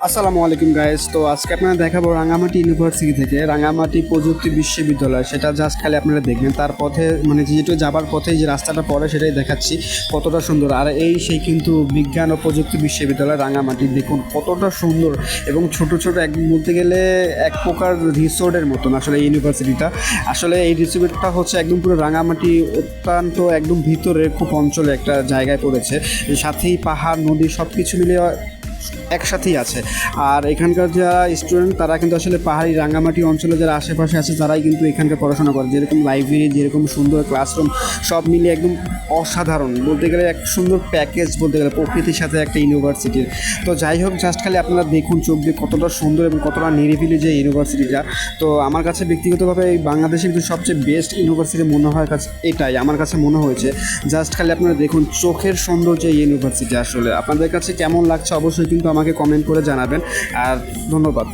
আসসালামু আলাইকুম গাইস। তো আজকে আপনারা দেখাবো রাঙামাটি ইউনিভার্সিটি থেকে রাঙামাটি প্রযুক্তি বিশ্ববিদ্যালয়। সেটা জাস্ট খালি আপনারা দেখবেন, তার পথে মানে যেহেতু যাবার পথে যে রাস্তাটা পড়ে সেটাই দেখাচ্ছি কতটা সুন্দর। আর সেই কিন্তু বিজ্ঞান ও প্রযুক্তি বিশ্ববিদ্যালয় রাঙামাটি, দেখুন কতটা সুন্দর এবং ছোট ছোট এক বলতে গেলে এক প্রকার রিসোর্টের মতন আসলে এই ইউনিভার্সিটিটা। আসলে এই রিসোর্টটা হচ্ছে একদম পুরো রাঙামাটি অত্যন্ত একদম ভিতরে খুব অঞ্চলে একটা জায়গায় পড়েছে। সাথেই পাহাড় নদী সব কিছু মিলিয়ে একসাথেই আছে। আর এখানকার যারা স্টুডেন্ট তারা কিন্তু আসলে পাহাড়ি রাঙামাটি অঞ্চলে যারা আশেপাশে আছে তারাই কিন্তু এখানকার পড়াশোনা করে। যেরকম লাইব্রেরি, যেরকম সুন্দর ক্লাসরুম, সব মিলিয়ে একদম অসাধারণ বলতে গেলে এক সুন্দর প্যাকেজ বলতে গেলে প্রকৃতির সাথে একটা ইউনিভার্সিটির। তো যাই হোক, জাস্ট খালি আপনারা দেখুন চোখ দিয়ে কতটা সুন্দর এবং কতটা নিরিবিলি যে ইউনিভার্সিটিটা। তো আমার কাছে ব্যক্তিগতভাবে এই বাংলাদেশের কিন্তু সবচেয়ে বেস্ট ইউনিভার্সিটি মনে হয় কাছে এটাই আমার কাছে মনে হয়েছে। জাস্ট খালি আপনারা দেখুন চোখের সুন্দর যে ইউনিভার্সিটি। আসলে আপনাদের কাছে কেমন লাগছে অবশ্যই কিন্তু আমাকে কমেন্ট করে জানাবেন। আর ধন্যবাদ।